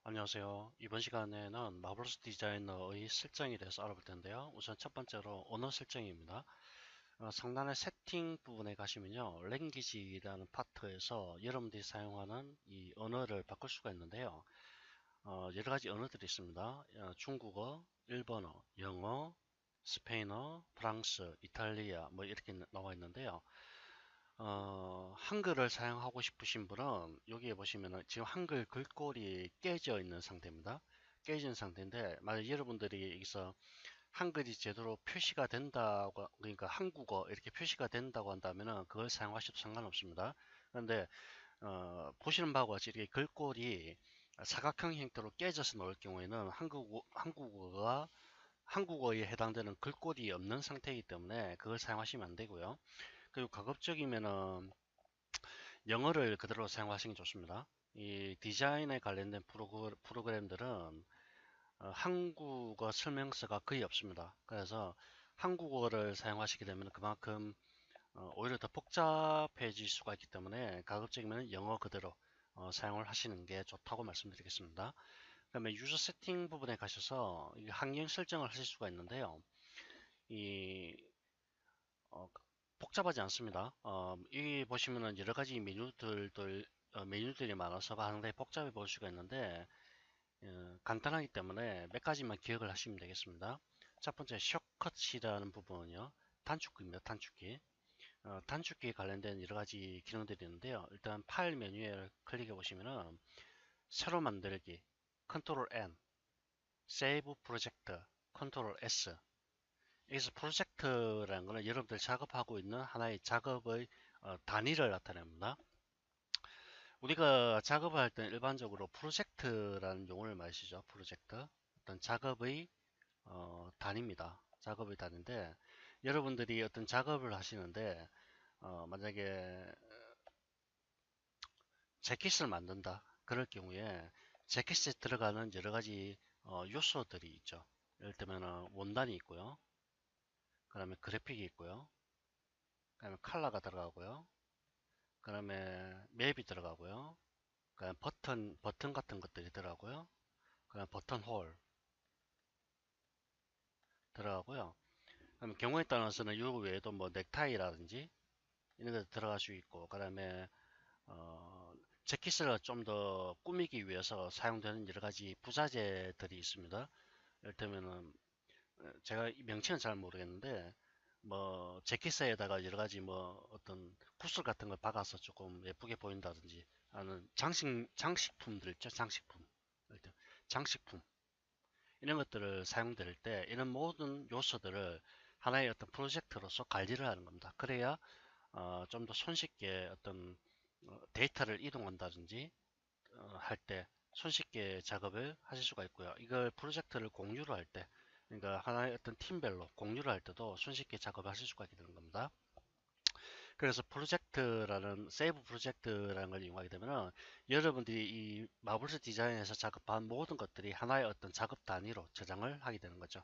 안녕하세요. 이번 시간에는 마블러스 디자이너의 설정에 대해서 알아볼 텐데요. 우선 첫 번째로 언어 설정입니다. 상단의 세팅 부분에 가시면요. 랭귀지라는 파트에서 여러분들이 사용하는 이 언어를 바꿀 수가 있는데요. 여러 가지 언어들이 있습니다. 중국어, 일본어, 영어, 스페인어, 프랑스, 이탈리아 뭐 이렇게 나와 있는데요. 한글을 사용하고 싶으신 분은 여기에 보시면은 지금 한글 글꼴이 깨져 있는 상태입니다. 깨진 상태인데 만약 여러분들이 여기서 한글이 제대로 표시가 된다고, 그러니까 한국어 이렇게 표시가 된다고 한다면은 그걸 사용하셔도 상관없습니다. 그런데 보시는 바와 같이 이렇게 글꼴이 사각형 형태로 깨져서 나올 경우에는 한국어에 해당되는 글꼴이 없는 상태이기 때문에 그걸 사용하시면 안 되고요. 그리고 가급적이면은 영어를 그대로 사용하시는 게 좋습니다. 이 디자인에 관련된 프로그램들은 한국어 설명서가 거의 없습니다. 그래서 한국어를 사용하시게 되면 그만큼 오히려 더 복잡해질 수가 있기 때문에 가급적이면 영어 그대로 사용을 하시는 게 좋다고 말씀드리겠습니다. 그다음에 유저 세팅 부분에 가셔서 환경 설정을 하실 수가 있는데요. 이 어, 복잡하지 않습니다. 여기 보시면은 여러 가지 메뉴들이 많아서 상당히 복잡해 보일 수가 있는데, 간단하기 때문에 몇 가지만 기억을 하시면 되겠습니다. 첫 번째, 셔컷이라는 부분은요, 단축키입니다. 단축키. 단축키에 관련된 여러 가지 기능들이 있는데요. 일단 파일 메뉴에 클릭해 보시면은, 새로 만들기, 컨트롤 N, 세이브 프로젝트, 컨트롤 S, 여기서 프로젝트라는 것은 여러분들 작업하고 있는 하나의 작업의 단위를 나타냅니다. 우리가 작업을 할 때 일반적으로 프로젝트라는 용어를 많이 쓰죠. 프로젝트. 어떤 작업의 단위입니다. 작업의 단위인데 여러분들이 어떤 작업을 하시는데 만약에 재킷을 만든다. 그럴 경우에 재킷에 들어가는 여러 가지 요소들이 있죠. 예를 들면 원단이 있고요. 그 다음에 그래픽이 있고요. 그 다음에 컬러가 들어가고요. 그 다음에 맵이 들어가고요. 그 다음에 버튼 같은 것들이 들어가고요. 그 다음에 버튼 홀 들어가고요. 그 다음에 경우에 따라서는 이 외에도 뭐 넥타이라든지 이런 것도 들어갈 수 있고, 그 다음에 어, 재킷을 좀 더 꾸미기 위해서 사용되는 여러 가지 부자재들이 있습니다. 예를 들면은 제가 명칭은 잘 모르겠는데 뭐 재킷에다가 여러 가지 뭐 어떤 구슬 같은 걸 박아서 조금 예쁘게 보인다든지 하는 장식품들 있죠. 장식품. 장식품. 이런 것들을 사용될 때 이런 모든 요소들을 하나의 어떤 프로젝트로서 관리를 하는 겁니다. 그래야 좀 더 손쉽게 어떤 데이터를 이동한다든지 할 때 손쉽게 작업을 하실 수가 있고요. 이걸 프로젝트를 공유를 할 때, 그러니까 하나의 어떤 팀별로 공유를 할 때도 손쉽게 작업하실 수가 있게 되는 겁니다. 그래서 세이브 프로젝트라는 걸 이용하게 되면은 여러분들이 이 마블스 디자인에서 작업한 모든 것들이 하나의 어떤 작업 단위로 저장을 하게 되는 거죠.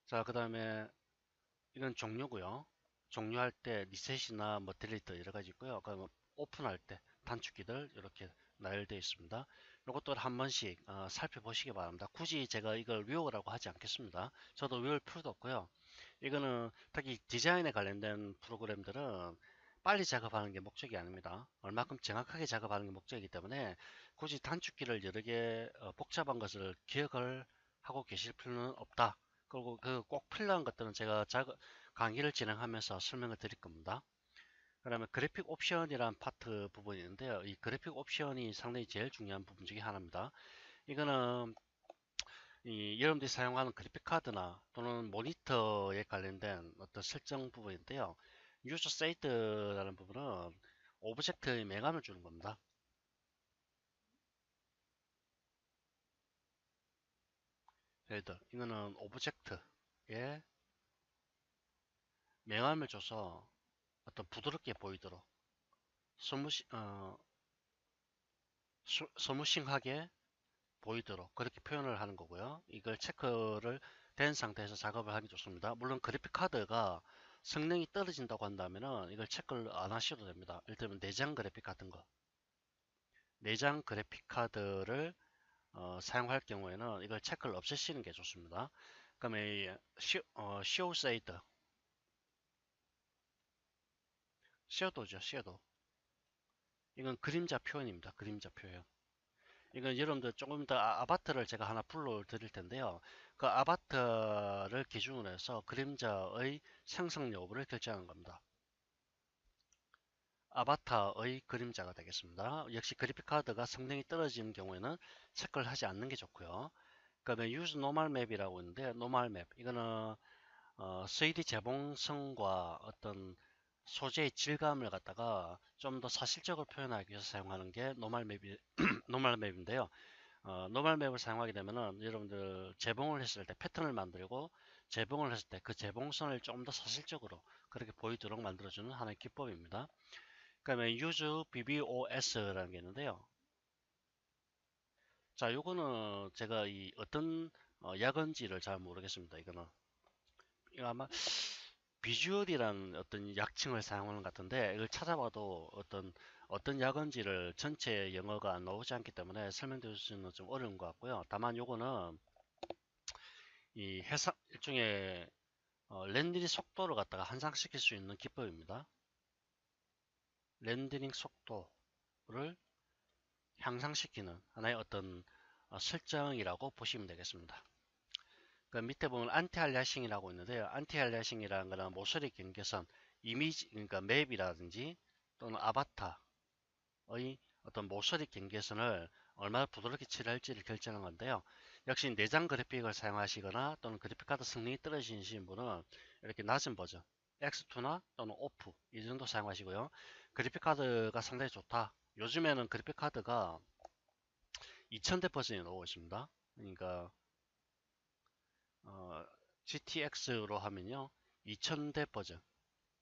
자, 그 다음에 이건 종료고요. 종료할 때 리셋이나 뭐 딜리트 여러 가지 있고요. 그러면 오픈할 때 단축키들 이렇게 나열되어 있습니다. 이것도 한 번씩 살펴보시기 바랍니다. 굳이 제가 이걸 외우라고 하지 않겠습니다. 저도 외울 필요도 없고요. 이거는 특히 디자인에 관련된 프로그램들은 빨리 작업하는 게 목적이 아닙니다. 얼마큼 정확하게 작업하는 게 목적이기 때문에 굳이 단축키를 여러 개 복잡한 것을 기억을 하고 계실 필요는 없다. 그리고 그 꼭 필요한 것들은 제가 강의를 진행하면서 설명을 드릴 겁니다. 그러면 그래픽 옵션이란 파트 부분이 있는데요. 이 그래픽 옵션이 상당히 제일 중요한 부분 중에 하나입니다. 이거는 여러분들이 사용하는 그래픽 카드나 또는 모니터에 관련된 어떤 설정 부분인데요. 유저 세이트라는 부분은 오브젝트의 명암을 주는 겁니다. 예를 들어 이거는 오브젝트에 명암을 줘서 어떤 부드럽게 보이도록 스무시, 어, 스무싱하게 보이도록 그렇게 표현을 하는 거고요. 이걸 체크를 된 상태에서 작업을 하기 좋습니다. 물론 그래픽 카드가 성능이 떨어진다고 한다면은 이걸 체크를 안 하셔도 됩니다. 예를 들면 내장 그래픽 같은 거. 내장 그래픽 카드를 사용할 경우에는 이걸 체크를 없애시는 게 좋습니다. 그러면 show shade, 섀도우죠, 섀도우. 이건 그림자 표현입니다. 그림자 표현. 이건 여러분들 조금 더 아바타를 제가 하나 불러 드릴 텐데요. 그 아바타를 기준으로 해서 그림자의 생성 여부를 결정하는 겁니다. 아바타의 그림자가 되겠습니다. 역시 그래픽카드가 성능이 떨어지는 경우에는 체크를 하지 않는 게 좋고요. 그다음에 use normal map이라고 있는데 normal map 이거는 3D 재봉성과 어떤 소재의 질감을 갖다가 좀 더 사실적으로 표현하기 위해서 사용하는 게 노멀 맵이 노멀 맵인데요. 노멀 맵을 사용하게 되면은 여러분들 재봉을 했을 때 패턴을 만들고 재봉을 했을 때 그 재봉선을 좀 더 사실적으로 그렇게 보이도록 만들어주는 하나의 기법입니다. 그다음에 use BBOS라는 게 있는데요. 자, 요거는 제가 이 어떤 약언지를 잘 모르겠습니다. 이거는 이거 아마 비주얼이라는 어떤 약칭을 사용하는 것 같은데 이걸 찾아봐도 어떤 약언지를 전체 영어가 나오지 않기 때문에 설명드릴 수는 좀 어려운 것 같고요. 다만 요거는 이 해상 일종의 렌더링 속도를 갖다가 향상시킬 수 있는 기법입니다. 렌더링 속도를 향상시키는 하나의 어떤 설정이라고 보시면 되겠습니다. 그 밑에 보면 안티 알리아싱이라고 있는데요. 안티 알리아싱이라는 거는 모서리 경계선, 이미지, 그러니까 맵이라든지 또는 아바타의 어떤 모서리 경계선을 얼마나 부드럽게 칠할지를 결정하는 건데요. 역시 내장 그래픽을 사용하시거나 또는 그래픽카드 성능이 떨어지신 분은 이렇게 낮은 버전, X2나 또는 오프 이 정도 사용하시고요. 그래픽카드가 상당히 좋다. 요즘에는 그래픽카드가 2000대 버전이 나오고 있습니다. 그러니까 GTX로 하면요 2000대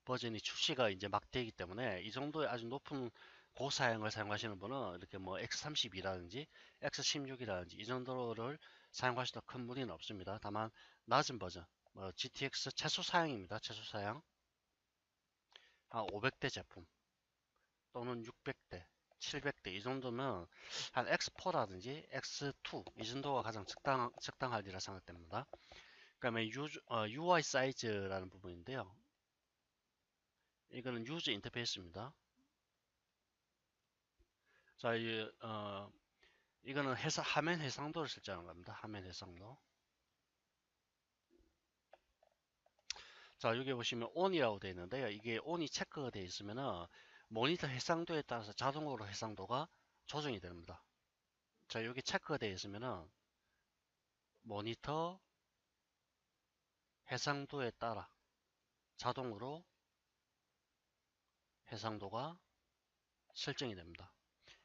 버전이 출시가 이제 막 되기 때문에 이 정도의 아주 높은 고사양을 사용하시는 분은 이렇게 뭐 X32라든지 X16이라든지 이 정도를 사용하셔도 큰 무리는 없습니다. 다만 낮은 버전 뭐 GTX 최소 사양입니다. 최소 사양 한 500대 제품 또는 600대 700대 이 정도면 한 X4라든지 X2 이 정도가 가장 적당하리라 생각됩니다. 그다음에 UI 사이즈라는 부분인데요. 이거는 유저 인터페이스입니다. 자, 이거는 화면 해상도를 설정하는 겁니다. 화면 해상도. 자, 여기 보시면 ON이라고 되어 있는데요. 이게 ON이 체크가 되어 있으면은 모니터 해상도에 따라서 자동으로 해상도가 조정이 됩니다. 자, 여기 체크가 되어 있으면은 모니터 해상도에 따라 자동으로 해상도가 설정이 됩니다.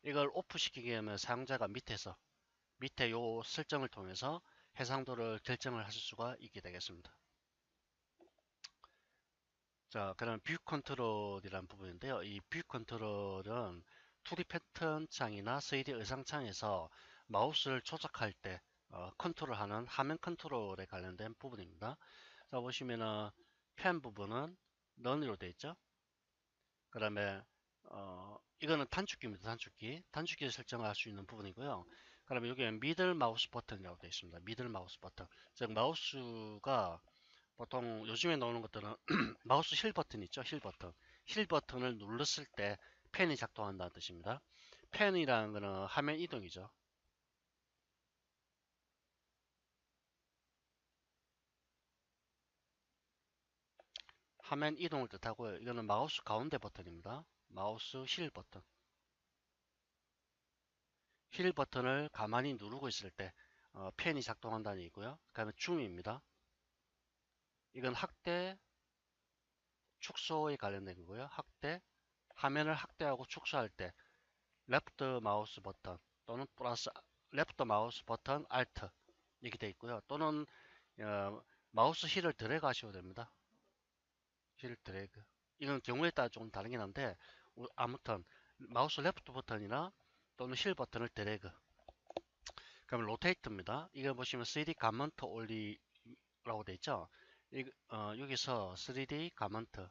이걸 오프 시키게 하면 사용자가 밑에 요 설정을 통해서 해상도를 결정을 하실 수가 있게 되겠습니다. 자, 그럼 뷰 컨트롤이라는 부분인데요. 이 뷰 컨트롤은 2D 패턴 창이나 3D 의상 창에서 마우스를 조작할 때 컨트롤하는 화면 컨트롤에 관련된 부분입니다. 자, 보시면은 펜 부분은 런으로 되어 있죠. 그 다음에 이거는 단축키입니다. 단축키를 설정할 수 있는 부분이고요. 그 다음에 여기에 미들 마우스 버튼이라고 되어 있습니다. 미들 마우스 버튼. 즉 마우스가 보통 요즘에 나오는 것들은 마우스 힐 버튼 있죠? 힐 버튼. 힐 버튼을 눌렀을 때 펜이 작동한다는 뜻입니다. 펜이라는 거는 화면 이동이죠. 화면 이동을 뜻하고요. 이거는 마우스 가운데 버튼입니다. 마우스 힐 버튼. 힐 버튼을 가만히 누르고 있을 때 펜이 작동한다는 얘기고요. 그 다음에 줌입니다. 이건 확대, 축소에 관련된 거고요. 화면을 확대하고 축소할 때 레프트 마우스 버튼 또는 플러스 레프트 마우스 버튼 알트 이렇게 되어 있고요. 또는 마우스 힐을 드래그 하셔도 됩니다. 힐 드래그. 이건 경우에 따라 조금 다르긴 한데 아무튼 마우스 레프트 버튼이나 또는 힐 버튼을 드래그. 그러면 로테이트입니다. 이거 보시면 3D 가먼트 올리라고 되어 있죠. 여기서 3D 가먼트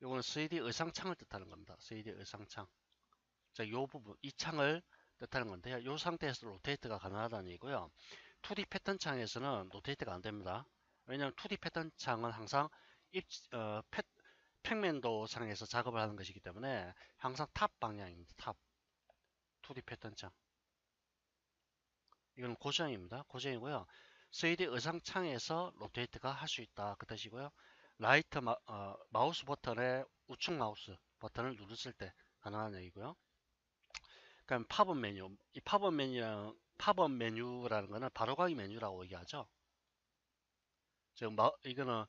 이거는 3D 의상창을 뜻하는 겁니다. 3D 의상창. 자, 요 부분, 이 창을 뜻하는 건데요. 이 상태에서 로테이트가 가능하다는 얘기고요. 2D 패턴 창에서는 로테이트가 안 됩니다. 왜냐하면 2D 패턴 창은 항상 입, 어, 평면도 상에서 작업을 하는 것이기 때문에 항상 탑 방향입니다. 탑. 2D 패턴 창. 이건 고정입니다. 고정이고요. 3D 의상창에서 로테이트가 할 수 있다. 그 뜻이고요. 라이트 마우스 버튼의 우측 마우스 버튼을 누르실 때 가능한 얘기고요. 그럼 팝업 메뉴. 이 팝업 메뉴라는 거는 바로가기 메뉴라고 얘기하죠. 지금 이거는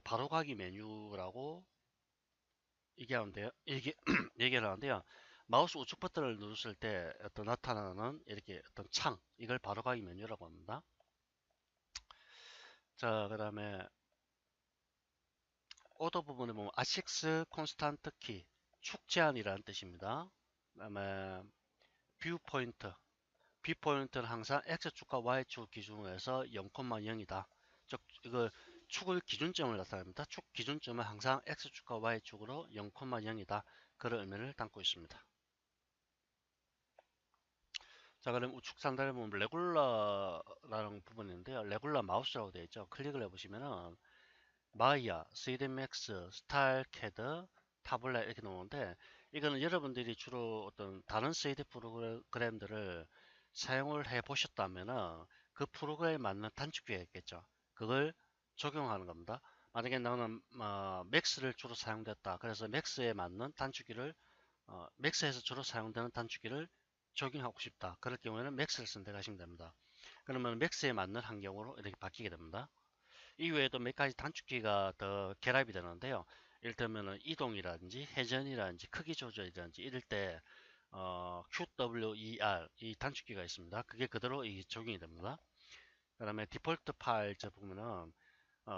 바로가기 메뉴라고 얘기하는데요. 얘기를 하는데요. 마우스 우측 버튼을 누르실 때 어떤 나타나는 이렇게 어떤 창, 이걸 바로가기 메뉴라고 합니다. 자, 그다음에 오더 부분에 보면 아식스 콘스탄트 키, 축 제한이라는 뜻입니다. 그다음에 뷰 포인트, 뷰 포인트는 항상 x축과 y축 기준으로 해서 0,0이다. 즉 이거 축을 기준점을 나타냅니다. 축 기준점은 항상 x축과 y축으로 0,0이다. 그런 의미를 담고 있습니다. 자, 그럼 우측 상단에 보면 레굴러라는 부분인데요. 레굴러 마우스라고 되어 있죠. 클릭을 해보시면은 마이야, 3ds 스타일 캐드, 타블렛 이렇게 나오는데 이거는 여러분들이 주로 어떤 다른 3D 프로그램들을 사용을 해 보셨다면은 그 프로그램에 맞는 단축키가 있겠죠. 그걸 적용하는 겁니다. 만약에 나는 맥스를 주로 사용됐다. 그래서 맥스에 맞는 단축키를 맥스에서 주로 사용되는 단축키를 적용하고 싶다. 그럴 경우에는 맥스를 선택하시면 됩니다. 그러면 맥스에 맞는 환경으로 이렇게 바뀌게 됩니다. 이외에도 몇 가지 단축키가 더 결합이 되는데요. 이를테면 이동이라든지 회전이라든지 크기 조절이라든지 이럴 때 QWER 이 단축키가 있습니다. 그게 그대로 적용이 됩니다. 그 다음에 디폴트 파일 저 보면은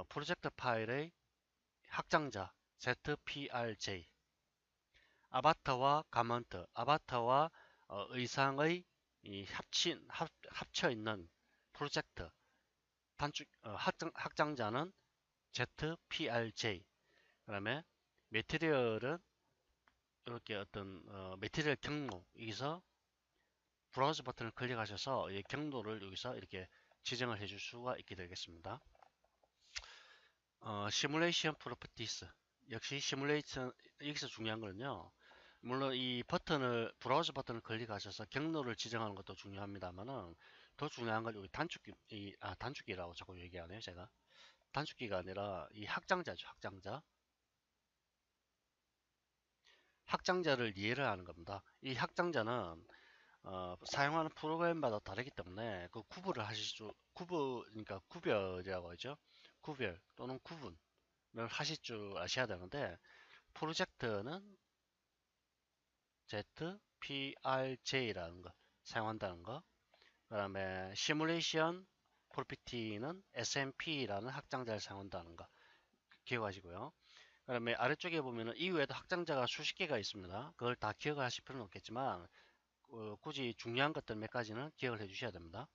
프로젝트 파일의 확장자 ZPRJ, 아바타와 가먼트, 아바타와 의상의 합쳐 있는 프로젝트 확장자는 ZPRJ. 그다음에 매트리얼은 이렇게 어떤 매트리얼 경로, 여기서 브라우저 버튼을 클릭하셔서 이 경로를 여기서 이렇게 지정을 해줄 수가 있게 되겠습니다. 시뮬레이션 프로퍼티스, 역시 시뮬레이션, 여기서 중요한 거는요, 물론 이 버튼을 브라우저 버튼을 클릭하셔서 경로를 지정하는 것도 중요합니다만은 더 중요한 건 여기 단축키라고 자꾸 얘기하네요. 제가 단축키가 아니라 이 확장자죠. 확장자를 이해를 하는 겁니다. 이 확장자는 사용하는 프로그램마다 다르기 때문에 그 구분을 그러니까 구별이라고 하죠. 구별 또는 구분을 하실 줄 아셔야 되는데, 프로젝트는 ZPRJ라는 거 사용한다는 거, 그 다음에 시뮬레이션 프로피티는 SMP라는 확장자를 사용한다는 거 기억하시고요. 그 다음에 아래쪽에 보면은 이후에도 확장자가 수십 개가 있습니다. 그걸 다 기억을 하실 필요는 없겠지만 굳이 중요한 것들 몇 가지는 기억을 해 주셔야 됩니다.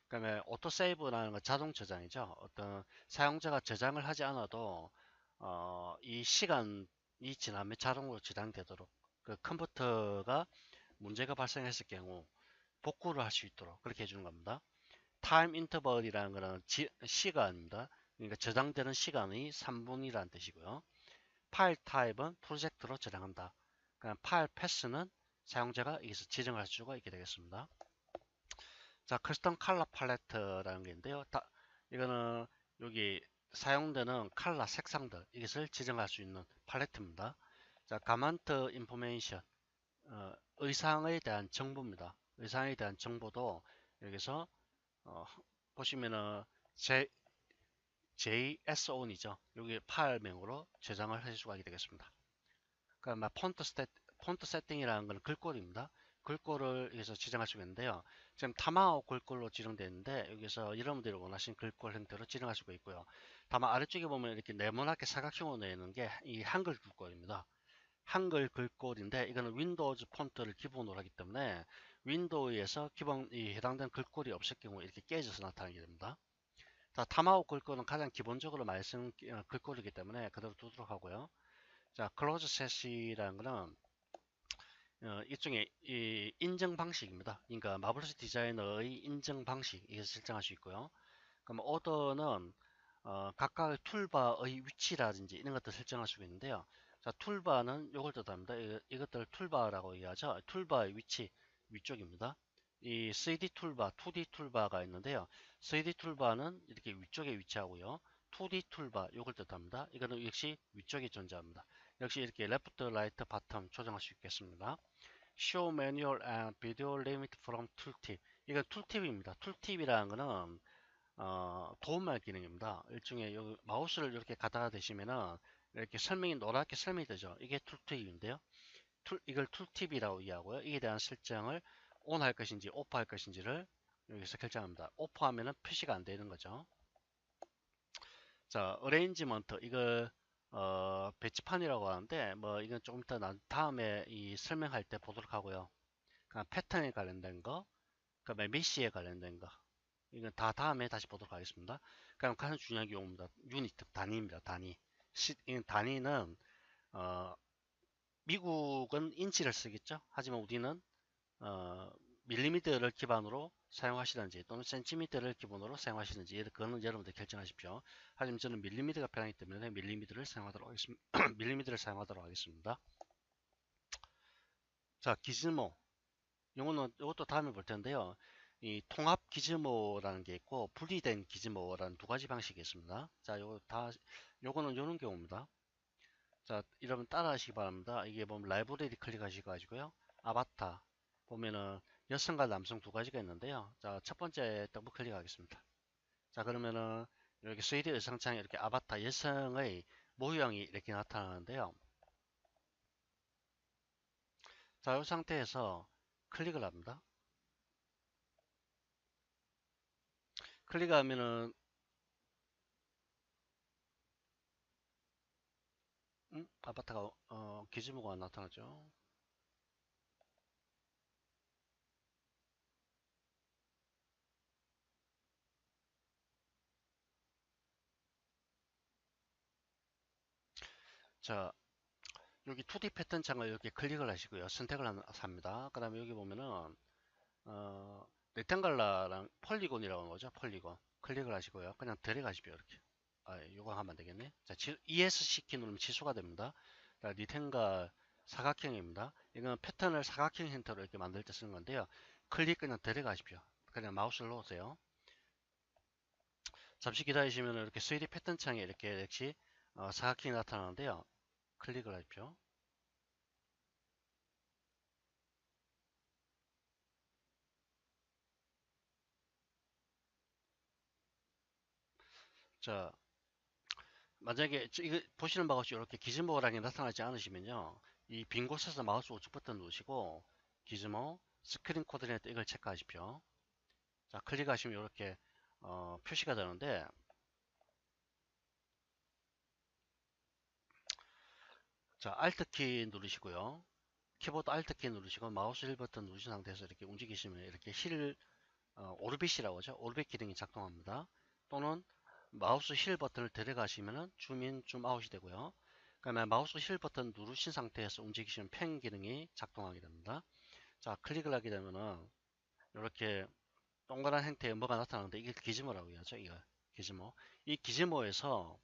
그다음에 오토세이브라는 건 자동 저장이죠. 어떤 사용자가 저장을 하지 않아도 이 시간이 지나면 자동으로 저장되도록, 그 컴퓨터가 문제가 발생했을 경우 복구를 할 수 있도록 그렇게 해주는 겁니다. 타임 인터벌이라는 거는 시간입니다. 그러니까 저장되는 시간이 3분이라는 뜻이고요. 파일 타입은 프로젝트로 저장한다. 그럼 파일 패스는 사용자가 여기서 지정할 수가 있게 되겠습니다. 자, 커스텀 컬러 팔레트라는 게 있는데요. 이거는 여기 사용되는 컬러 색상들, 이것을 지정할 수 있는 팔레트입니다. 자, 가먼트 인포메이션, 의상에 대한 정보입니다. 의상에 대한 정보도 여기서 보시면은 JSON이죠. 여기 파일명으로 저장을 하실 수가 있게 되겠습니다. 그러니까 폰트 세팅이라는 건 글꼴입니다. 글꼴을 여기서 지정할 수가 있는데요. 지금 타마오 글꼴로 지정되어 있는데 여기서 여러분들이 원하시는 글꼴 형태로 지정할 수가 있고요. 다만 아래쪽에 보면 이렇게 네모나게 사각형으로 내는 게 이 한글 글꼴입니다. 한글 글꼴인데 이거는 윈도우즈 폰트를 기본으로 하기 때문에 윈도우에서 기본 해당되는 글꼴이 없을 경우 이렇게 깨져서 나타나게 됩니다. 자, 타마오 글꼴은 가장 기본적으로 많이 쓰는 글꼴이기 때문에 그대로 두도록 하고요. 자, 클로즈 셋이라는 거는 일종의 이 인증 방식입니다. 그러니까 마블러스 디자이너의 인증 방식 이것을 설정할 수 있고요. 그럼 오더는 각각의 툴바의 위치라든지 이런 것들 설정할 수 있는데요. 자, 툴바는 이걸 뜻합니다. 이것들 툴바라고 이해하죠. 툴바의 위치 위쪽입니다. 이 3D 툴바, 2D 툴바가 있는데요. 3D 툴바는 이렇게 위쪽에 위치하고요. 2D 툴바 이걸 뜻합니다. 이거는 역시 위쪽에 존재합니다. 역시 이렇게 레프트, 라이트, 바텀 조정할 수 있겠습니다. Show manual and video limit from tooltip. 이건 툴팁입니다. 툴팁이라는 거는 도움말 기능입니다. 일종의 여기 마우스를 이렇게 갖다가 대시면은 이렇게 설명이 노랗게 설명이 되죠. 이게 툴팁인데요. 이걸 툴팁이라고 이해하고요. 이에 대한 설정을 ON 할 것인지 OFF 할 것인지를 여기서 결정합니다. OFF 하면은 표시가 안 되는 거죠. 자, 어레인지먼트 이거 배치판이라고 하는데 뭐 이건 조금 더 다음에 이 설명할 때 보도록 하고요. 그냥 패턴에 관련된 거, 그다음에 메시에 관련된 거 이건 다 다음에 다시 보도록 하겠습니다. 그럼 가장 중요한 게 용어입니다. 유닛, 단위입니다. 단위. 이 단위는 어, 미국은 인치를 쓰겠죠. 하지만 우리는 어, 밀리미터를 기반으로 사용하시든지 또는 센티미터를 기본으로 사용하시든지 그거는 여러분들 결정하십시오. 하지만 저는 밀리미터가 편하기 때문에 밀리미터를 사용하도록 하겠습니다. 밀리미터를 사용하도록 하겠습니다. 자, 기즈모. 이것도 다음에 볼 텐데요. 이 통합 기즈모라는 게 있고 분리된 기즈모라는 두 가지 방식이 있습니다. 자, 요거는 요런 경우입니다. 자, 여러분 따라 하시기 바랍니다. 이게 보면 라이브러리 클릭하시고요. 아바타 보면은 여성과 남성 두 가지가 있는데요. 자, 첫 번째 더블 클릭하겠습니다. 자, 그러면은 이렇게 3D 의상창에 이렇게 아바타 여성의 모형이 이렇게 나타나는데요. 자, 이 상태에서 클릭을 합니다. 클릭하면은 아바타가 기즈모가 나타나죠. 자, 여기 2D 패턴 창을 이렇게 클릭을 하시고요. 선택을 합니다. 그 다음에 여기 보면은 어, 렉탱글라랑 폴리곤이라고 하는 거죠. 폴리곤 클릭을 하시고요. 그냥 데려가십시오. 이렇게. 이거 하면 안 되겠네. 자, ESC 키 누르면 취소가 됩니다. 자, 리탱글 사각형입니다. 이건 패턴을 사각형 형태로 이렇게 만들 때 쓰는 건데요. 클릭 그냥 데려가십시오. 그냥 마우스를 놓으세요. 잠시 기다리시면 이렇게 3D 패턴 창에 이렇게 역시 사각형이 나타나는데요. 클릭을 하십시오. 자, 만약에 이거 보시는 바와 같이 이렇게 기즈모란이 나타나지 않으시면요. 이 빈 곳에서 마우스 우측 버튼 누르시고 기즈모 스크린 코디네이터 이걸 체크하십시오. 자, 클릭하시면 이렇게 표시가 되는데 자, Alt 키 누르시고요. 키보드 Alt 키 누르시고 마우스 휠 버튼 누르신 상태에서 이렇게 움직이시면 이렇게 오르빗이라고 하죠. 오르빗 기능이 작동합니다. 또는 마우스 힐 버튼을 데려가시면 줌인, 줌아웃이 되고요. 그다음에 마우스 힐 버튼 누르신 상태에서 움직이시면 펜 기능이 작동하게 됩니다. 자, 클릭을 하게 되면은 이렇게 동그란 형태의 뭐가 나타나는데 이게 기즈모라고 하죠. 이거 기즈모. 이 기즈모에서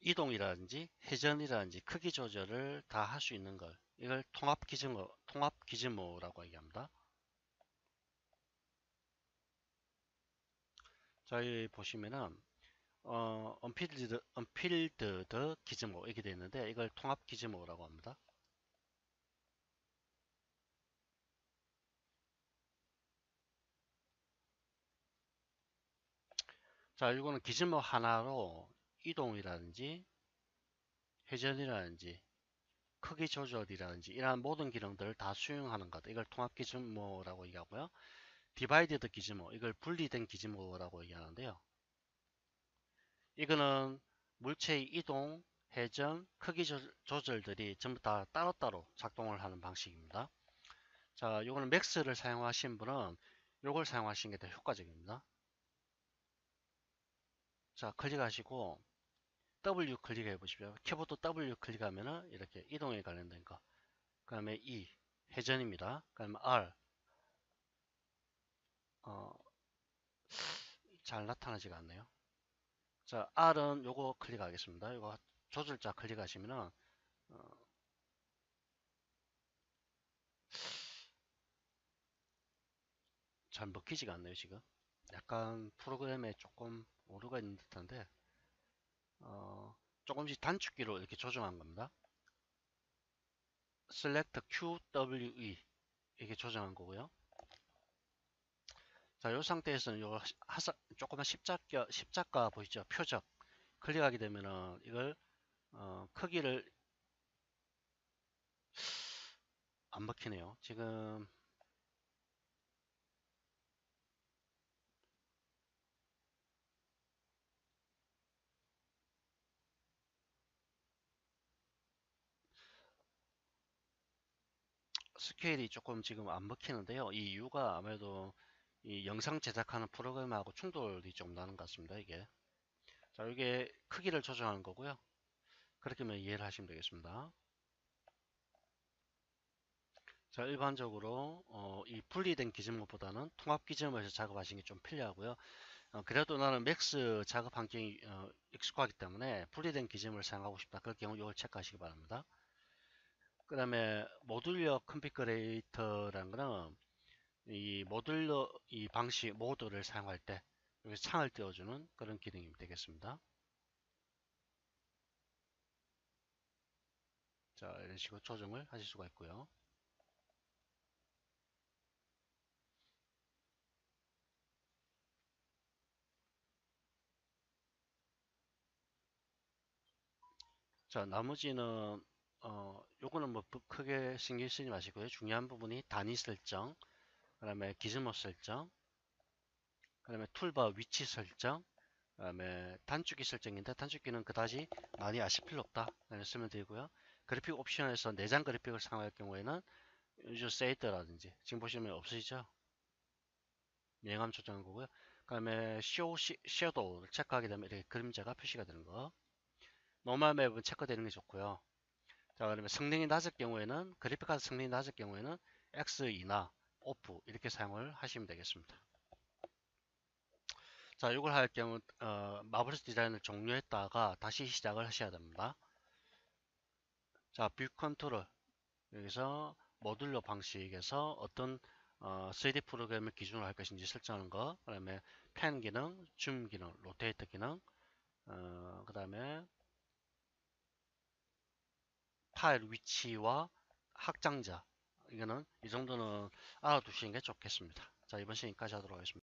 이동이라든지 회전이라든지 크기 조절을 다 할 수 있는 걸 이걸 통합 기즈모라고 얘기합니다. 자, 여기 보시면은 언필드 기즈모 이렇게 되어 있는데 이걸 통합 기즈모라고 합니다. 자, 이거는 기즈모 하나로 이동이라든지 회전이라든지 크기 조절이라든지 이러한 모든 기능들을 다 수용하는 것 이걸 통합 기즈모라고 얘기하고요. 디바이디드 기즈모 이걸 분리된 기즈모라고 얘기하는데요. 이거는 물체의 이동, 회전, 크기 조절들이 전부 다 따로따로 작동을 하는 방식입니다. 자, 요거는 맥스를 사용하신 분은 요걸 사용하시는 게 더 효과적입니다. 자, 클릭하시고 W 클릭해 보십시오. 키보드 W 클릭하면은 이렇게 이동에 관련된 거. 그 다음에 E 회전입니다. 그 다음에 R 어, 잘 나타나지가 않네요. 자, R은 요거 클릭하겠습니다. 요거 조절자 클릭하시면은 잘 먹히지가 않네요 지금. 약간 프로그램에 조금 오류가 있는 듯한데 조금씩 단축키로 이렇게 조정한 겁니다. Select QWE 이렇게 조정한 거고요. 자, 이 상태에서는 요 조그만 십자가 보이죠? 표적 클릭하게 되면은 이걸 크기를 안 먹히네요. 지금 스케일이 조금 지금 안 먹히는데요. 이 이유가 아무래도 이 영상 제작하는 프로그램하고 충돌이 좀 나는 것 같습니다. 이게 자, 이게 크기를 조정하는 거고요. 그렇게 하면 이해를 하시면 되겠습니다. 자, 일반적으로 이 분리된 기준물보다는 통합 기준물에서 작업하시는 게 좀 편리하고요. 그래도 나는 맥스 작업 환경이 익숙하기 때문에 분리된 기준물을 사용하고 싶다. 그럴 경우 이걸 체크하시기 바랍니다. 그 다음에 모듈러 컨피그레이터라는 거는 이 모듈러 이 방식 모드를 사용할 때 여기 창을 띄워주는 그런 기능이 되겠습니다. 자, 이런 식으로 조정을 하실 수가 있고요. 자, 나머지는 요거는 뭐 크게 신경 쓰지 마시고요. 중요한 부분이 단위 설정, 그 다음에 기준모 설정, 그 다음에 툴바 위치 설정, 그 다음에 단축키 설정인데 단축키는 그다지 많이 아실 필요 없다 쓰면 되고요. 그래픽 옵션에서 내장 그래픽을 사용할 경우에는 유저 세이드라든지 지금 보시면 없으시죠? 명암 조정한 거고요. 그 다음에 섀도우를 체크하게 되면 이렇게 그림자가 표시가 되는 거. 노멀 맵은 체크되는 게 좋고요. 자, 그러면 성능이 낮을 경우에는 그래픽카드 성능이 낮을 경우에는 X2나 오프 이렇게 사용을 하시면 되겠습니다. 자, 이걸 할 경우 마블스 디자인을 종료했다가 다시 시작을 하셔야 됩니다. 자, 뷰 컨트롤 여기서 모듈러 방식에서 어떤 3D 프로그램을 기준으로 할 것인지 설정하는 거, 그 다음에 펜 기능, 줌 기능, 로테이터 기능, 그 다음에 파일 위치와 확장자 이거는 이 정도는 알아두시는 게 좋겠습니다. 자, 이번 시간까지 하도록 하겠습니다.